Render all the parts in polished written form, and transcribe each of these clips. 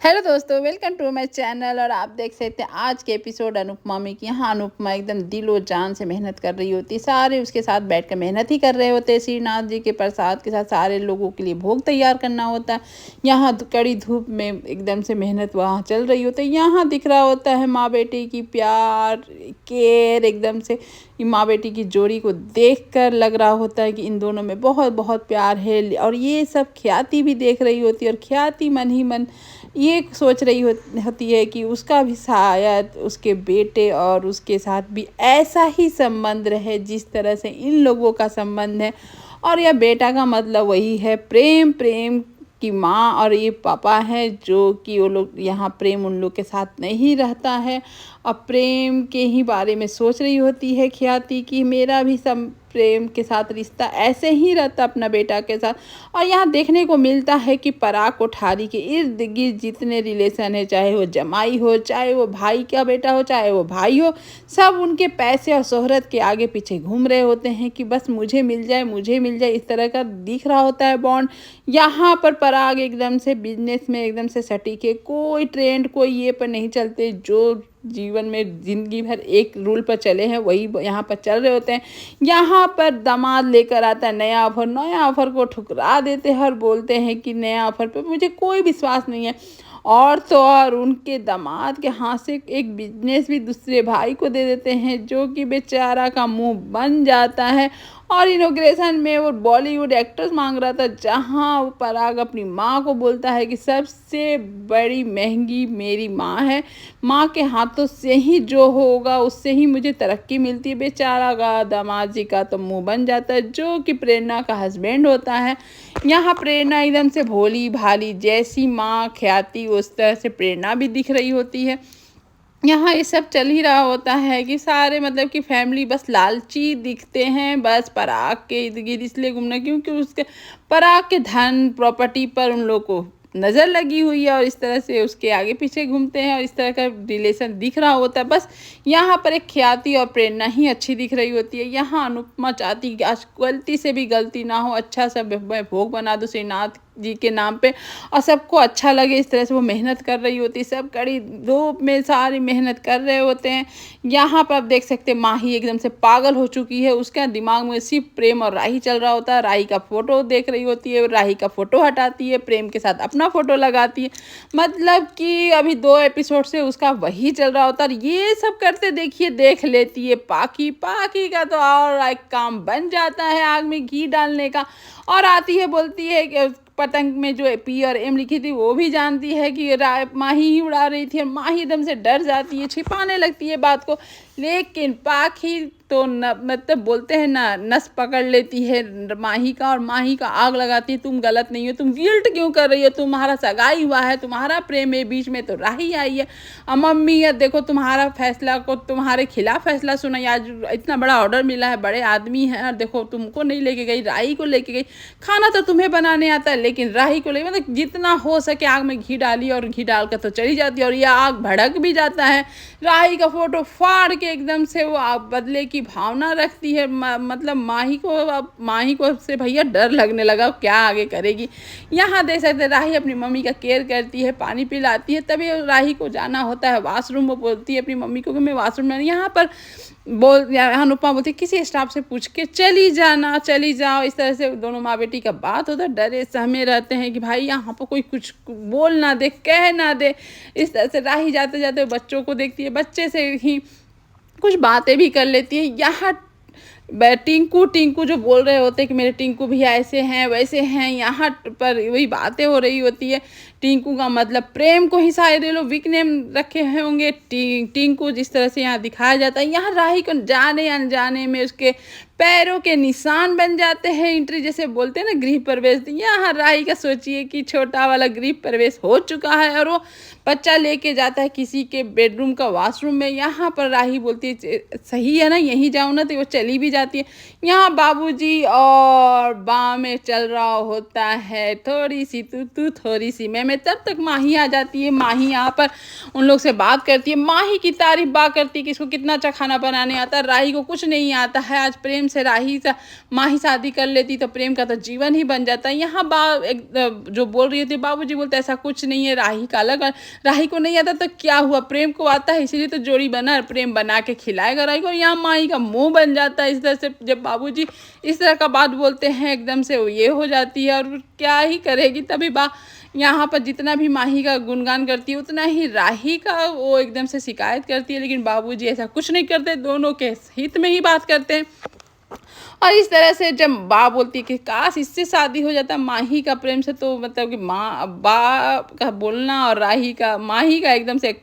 Hello दोस्तों, welcome to my channel. और आप देख सकते हैं आज के एपिसोड अनुपमा में कि यहाँ अनुपमा एकदम दिलो जान से मेहनत कर रही होती है। सारे उसके साथ बैठकर मेहनत ही कर रहे होते हैं। श्रीनाथ जी के प्रसाद के साथ सारे लोगों के लिए भोग तैयार करना होता है। यहाँ कड़ी धूप में एकदम से मेहनत वहाँ चल रही होती है। यहाँ दिख रहा होता है माँ बेटे की प्यार केयर एकदम से। माँ बेटी की जोड़ी को देखकर लग रहा होता है कि इन दोनों में बहुत बहुत प्यार है। और ये सब ख्याति भी देख रही होती है और ख्याति मन ही मन ये सोच रही होती है कि उसका भी शायद उसके बेटे और उसके साथ भी ऐसा ही संबंध रहे जिस तरह से इन लोगों का संबंध है। और यह बेटा का मतलब वही है प्रेम। प्रेम की माँ और ये पापा है जो कि वो लोग यहाँ प्रेम उन लोग के साथ नहीं रहता है। और प्रेम के ही बारे में सोच रही होती है ख्याति कि मेरा भी सब प्रेम के साथ रिश्ता ऐसे ही रहता अपना बेटा के साथ। और यहाँ देखने को मिलता है कि पराग कोठारी के इर्द गिर्द जितने रिलेशन है, चाहे वो जमाई हो, चाहे वो भाई का बेटा हो, चाहे वो भाई हो, सब उनके पैसे और शोहरत के आगे पीछे घूम रहे होते हैं कि बस मुझे मिल जाए, मुझे मिल जाए। इस तरह का दिख रहा होता है बॉन्ड। यहाँ पर पराग एकदम से बिजनेस में एकदम से सटीक है। कोई ट्रेंड कोई ये पर नहीं चलते। जो जीवन में जिंदगी भर एक रूल पर चले हैं वही यहाँ पर चल रहे होते हैं। यहाँ पर दामाद लेकर आता है नया ऑफर को ठुकरा देते हैं और बोलते हैं कि नया ऑफर पे मुझे कोई विश्वास नहीं है। और तो और उनके दामाद के हाथ से एक बिजनेस भी दूसरे भाई को दे देते हैं जो कि बेचारा का मुंह बन जाता है। और इनॉग्रेशन में वो बॉलीवुड एक्ट्रेस मांग रहा था, जहाँ वो पराग अपनी माँ को बोलता है कि सबसे बड़ी महंगी मेरी माँ है, माँ के हाथों से ही जो होगा उससे ही मुझे तरक्की मिलती है। बेचारा का दामाद जी का तो मुंह बन जाता है जो कि प्रेरणा का हस्बैंड होता है। यहाँ प्रेरणा एकदम से भोली भाली जैसी माँ ख्याति उस तरह से प्रेरणा भी दिख रही होती है। यहाँ ये सब चल ही रहा होता है कि सारे मतलब कि फैमिली बस लालची दिखते हैं, बस पराग के इर्द गिर्द इसलिए घूमना क्योंकि उसके पराग के धन प्रॉपर्टी पर उन लोग को नज़र लगी हुई है और इस तरह से उसके आगे पीछे घूमते हैं और इस तरह का रिलेशन दिख रहा होता है। बस यहाँ पर एक ख्याति और प्रेरणा ही अच्छी दिख रही होती है। यहाँ अनुपमा चाहती कि आज गलती से भी गलती ना हो, अच्छा सा मैं भोग बना दूँ श्रीनाथ जी के नाम पे और सबको अच्छा लगे। इस तरह से वो मेहनत कर रही होती है। सब कड़ी धूप में सारी मेहनत कर रहे होते हैं। यहाँ पर आप देख सकते हैं माही एकदम से पागल हो चुकी है। उसके दिमाग में सिर्फ प्रेम और राही चल रहा होता है। राही का फोटो देख रही होती है, राही का फोटो हटाती है, प्रेम के साथ अपना फोटो लगाती है। मतलब कि अभी 2 एपिसोड से उसका वही चल रहा होता है। ये सब करते देखिए देख लेती है पाकी। पाकी का तो और एक काम बन जाता है आग में घी डालने का। और आती है बोलती है कि पतंग में जो पी और एम लिखी थी वो भी जानती है कि माही ही उड़ा रही थी। और माही एकदम से डर जाती है, छिपाने लगती है बात को। लेकिन पाखी तो मतलब बोलते हैं ना, नस पकड़ लेती है माही का और माही का आग लगाती है। तुम गलत नहीं हो, तुम गिल्ट क्यों कर रही हो, तुम्हारा सगाई हुआ है, तुम्हारा प्रेम है, बीच में तो राही आई है। अब मम्मी या देखो तुम्हारा फैसला को तुम्हारे खिलाफ फैसला सुना, आज इतना बड़ा ऑर्डर मिला है, बड़े आदमी हैं और देखो तुमको नहीं लेके गई, राही को लेके गई। खाना तो तुम्हें बनाने आता है लेकिन राही को ले मतलब जितना हो सके आग में घी डाली और घी डालकर तो चली जाती है और यह आग भड़क भी जाता है। राही का फोटो फाड़ के एकदम से वो बदले की भावना रखती है। मतलब माही को से भैया डर लगने लगा क्या आगे करेगी। यहाँ देख सकते राही अपनी मम्मी का केयर करती है, पानी पिलाती है। तभी राही को जाना होता है वाशरूम। वो बोलती है अपनी मम्मी को कि मैं वाशरूम में, यहाँ पर अनुपमा बोलती किसी स्टाफ से पूछ के चली जाना, चली जाओ। इस तरह से दोनों माँ बेटी का बात होता है। डरे सहमे रहते हैं कि भाई यहाँ पर कोई कुछ बोल ना दे, कह ना दे। इस तरह से राही जाते जाते बच्चों को देखती है, बच्चे से ही कुछ बातें भी कर लेती है। यहाँ टिंकू जो बोल रहे होते हैं कि मेरे टिंकू भी ऐसे हैं वैसे हैं, यहाँ पर वही बातें हो रही होती है। टिंकू का मतलब प्रेम को ही शायद ये लोग विक नेम रखे होंगे टिंकू, जिस तरह से यहाँ दिखाया जाता है। यहाँ राही को जाने अनजाने में उसके पैरों के निशान बन जाते हैं। एंट्री जैसे बोलते हैं ना गृह प्रवेश, यहाँ राही का सोचिए कि छोटा वाला गृह प्रवेश हो चुका है और वो बच्चा लेके जाता है किसी के बेडरूम का वॉशरूम में। यहाँ पर राही बोलती है सही है ना, यहीं जाऊँ ना, तो वो चली भी जाती है। यहाँ बाबूजी और बाँ में चल रहा होता है थोड़ी सी तू थोड़ी सी मैं में, तब तक माही आ जाती है। माही यहाँ पर उन लोग से बात करती है, माही की तारीफ बा करती है कि इसको कितना अच्छा खाना बनाने आता है। राही को कुछ नहीं आता है। आज प्रेम से माही शादी कर लेती तो प्रेम का तो जीवन ही बन जाता है। यहाँ जो बोल रही होती है, बाबूजी बोलते ऐसा कुछ नहीं है, राही का अलग, राही को नहीं आता तो क्या हुआ, प्रेम को आता है, इसीलिए तो जोड़ी बना, प्रेम बना के खिलाएगा राही को। यहाँ माही का मुंह बन जाता है। इस तरह से जब बाबूजी इस तरह का बात बोलते हैं, एकदम से ये हो जाती है और क्या ही करेगी। तभी यहाँ पर जितना भी माही का गुणगान करती है उतना ही राही का वो एकदम से शिकायत करती है, लेकिन बाबूजी ऐसा कुछ नहीं करते, दोनों के हित में ही बात करते हैं। और इस तरह से जब बा बोलती है कि काश इससे शादी हो जाता माही का प्रेम से, तो मतलब कि बा का बोलना और माही का एकदम से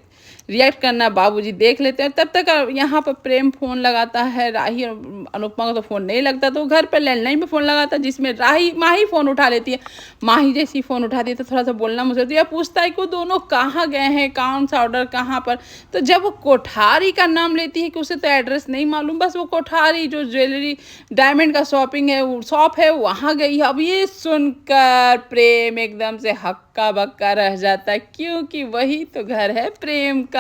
रिएक्ट करना बाबूजी देख लेते हैं। तब तक यहाँ पर प्रेम फ़ोन लगाता है, राही और अनुपमा को तो फ़ोन नहीं लगता, तो घर पर लैंडलाइन पे फ़ोन लगाता है, जिसमें माही फ़ोन उठा लेती है। माही जैसी फ़ोन उठाती है तो थोड़ा सा बोलना मुझे तो यह पूछता है कि वो दोनों कहाँ गए हैं, कौन सा ऑर्डर कहाँ पर। तो जब वो कोठारी का नाम लेती है कि उसे तो एड्रेस नहीं मालूम, बस वो कोठारी जो ज्वेलरी डायमंड का शॉप है वहाँ गई है। अब ये सुनकर प्रेम एकदम से हक्का बक्का रह जाता है, क्योंकि वही तो घर है प्रेम का।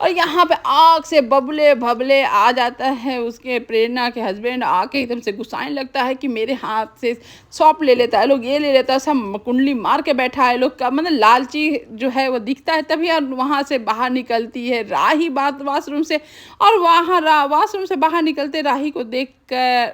और यहाँ पे आग से बबले भबले आ जाता है उसके प्रेरणा के हस्बैंड, आके एकदम से गुस्साने लगता है कि मेरे हाथ से शॉप ले लेता है लोग, ये ले लेता है, सब कुंडली मार के बैठा है लोग का, मतलब लालची जो है वो दिखता है। तभी वहाँ से बाहर निकलती है राही वाशरूम से, और वहाँ वाशरूम से बाहर निकलते राही को देख कर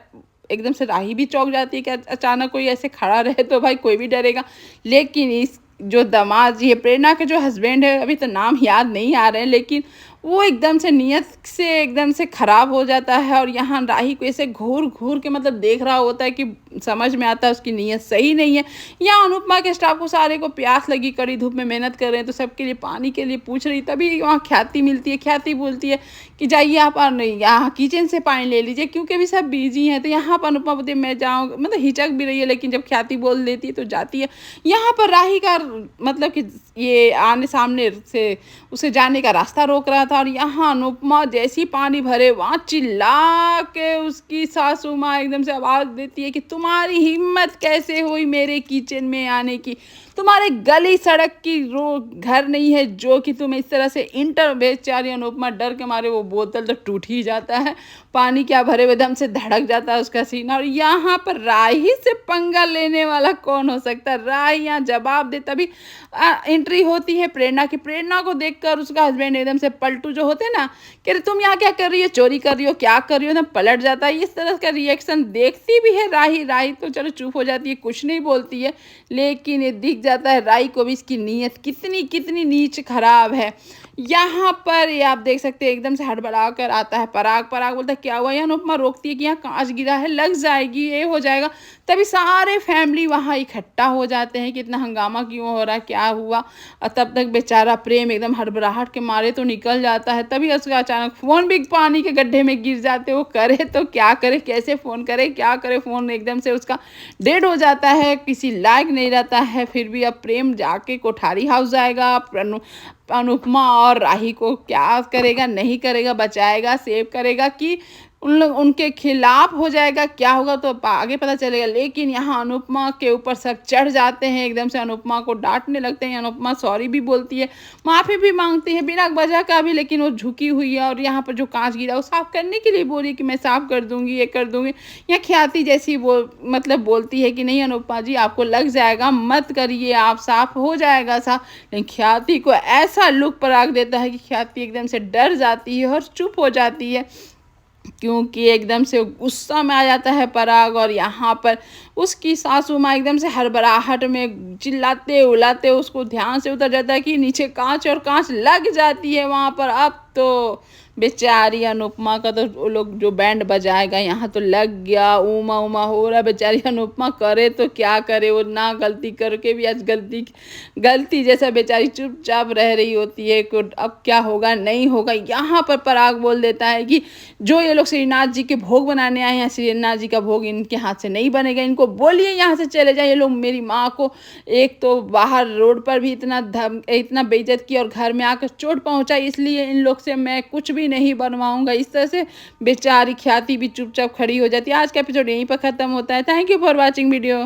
एकदम से राही भी चौंक जाती है कि अचानक कोई ऐसे खड़ा रहे तो भाई कोई भी डरेगा। लेकिन इस जो दामाद जी है, प्रेरणा के जो हस्बैंड है, अभी तो नाम याद नहीं आ रहे हैं, लेकिन वो एकदम से नियत से एकदम से ख़राब हो जाता है। और यहाँ राही को ऐसे घूर घूर के मतलब देख रहा होता है कि समझ में आता है उसकी नीयत सही नहीं है। यहाँ अनुपमा के स्टाफ को सारे को प्यास लगी, कड़ी धूप में मेहनत कर रहे हैं, तो सबके लिए पानी के लिए पूछ रही, तभी वहाँ ख्याति मिलती है। ख्याति बोलती है कि जाइए आप यहाँ किचन से पानी ले लीजिए, क्योंकि अभी सब बिजी हैं। तो यहाँ पर अनुपमा बोलती है मैं जाऊँ, मतलब हिचक भी रही है, लेकिन जब ख्याति बोल देती है तो जाती है। यहाँ पर राही का मतलब कि ये आने सामने से उसे जाने का रास्ता रोक रहा था, और यहाँ अनुपमा जैसी पानी भरे वहाँ चिल्ला के उसकी सासू माँ एकदम से आवाज़ देती है कि तुम्हारी हिम्मत कैसे हुई मेरे किचन में आने की, तुम्हारे गली सड़क की घर नहीं है जो कि तुम इस तरह से बेचारी अनुपमा डर के मारे वो बोतल तो टूट ही जाता है, पानी क्या भरे हुए दम से धड़क जाता है उसका सीना। और यहाँ पर राही से पंगा लेने वाला कौन हो सकता है। राही यहाँ जवाब दे, तभी एंट्री होती है प्रेरणा की। प्रेरणा को देखकर उसका हस्बैंड एकदम से पलटू जो होते ना, कि तुम यहाँ क्या कर रही हो, चोरी कर रही हो, क्या कर रही हो, ना पलट जाता है। इस तरह का रिएक्शन देखती भी है राही तो चलो चुप हो जाती है, कुछ नहीं बोलती है, लेकिन ये दिख जाता है राही को भी इसकी नीयत कितनी नीच खराब है। यहाँ पर ये आप देख सकते हैं एकदम से हड़बड़ा कर आता है पराग बोलता है क्या हुआ। यहाँ अनुपमा रोकती है कि यहाँ कांच गिरा है, लग जाएगी, ये हो जाएगा। तभी सारे फैमिली वहाँ इकट्ठा हो जाते हैं कि इतना हंगामा क्यों हो रहा है, क्या हुआ। और तब तक बेचारा प्रेम एकदम हड़बड़ाहट के मारे तो निकल जाता है, तभी उसका अचानक फ़ोन भी पानी के गड्ढे में गिर जाते। वो करे तो क्या करे, कैसे फ़ोन करे, क्या करे, फ़ोन एकदम से उसका डेड हो जाता है, किसी लायक नहीं रहता है। फिर भी अब प्रेम जाके कोठारी हाउस जाएगा, अनुपमा और राही को क्या करेगा, नहीं करेगा, बचाएगा, सेव करेगा कि उनके खिलाफ हो जाएगा, क्या होगा तो आगे पता चलेगा। लेकिन यहाँ अनुपमा के ऊपर सब चढ़ जाते हैं, एकदम से अनुपमा को डांटने लगते हैं। अनुपमा सॉरी भी बोलती है, माफ़ी भी मांगती है बिना वजह का भी, लेकिन वो झुकी हुई है। और यहाँ पर जो कांच गिरा वो साफ़ करने के लिए बोली कि मैं साफ़ कर दूँगी, ये कर दूँगी। यहाँ ख्याति जैसी बोलती है कि नहीं अनुपमा जी आपको लग जाएगा, मत करिए, आप साफ़ हो जाएगा साफ। लेकिन ख्याति को ऐसा लुक पराग देता है कि ख्याति एकदम से डर जाती है और चुप हो जाती है, क्योंकि एकदम से गुस्सा में आ जाता है पराग। और यहाँ पर उसकी सासू माँ एकदम से हड़बड़ाहट में चिल्लाते उलाते उसको ध्यान से उतर जाता है कि नीचे कांच, और कांच लग जाती है वहाँ पर। अब तो बेचारी अनुपमा का तो वो लोग जो बैंड बजाएगा यहाँ तो लग गया, उमा उमा हो रहा। बेचारी अनुपमा करे तो क्या करे, वो ना गलती करके भी आज गलती जैसा बेचारी चुपचाप रह रही होती है कि अब क्या होगा नहीं होगा। यहाँ पर पराग बोल देता है कि जो ये लोग श्रीनाथ जी के भोग बनाने आए हैं, श्रीनाथ जी का भोग इनके हाथ से नहीं बनेगा, इनको बोलिए यहाँ से चले जाए। ये लोग मेरी माँ को एक तो बाहर रोड पर भी इतना बेइज्जत किया और घर में आकर चोट पहुँचाई, इसलिए इन लोग से मैं कुछ भी नहीं बनवाऊंगा। इस तरह से बेचारी ख्याति भी चुपचाप खड़ी हो जाती है। आज का एपिसोड यहीं पर खत्म होता है। Thank you for watching video.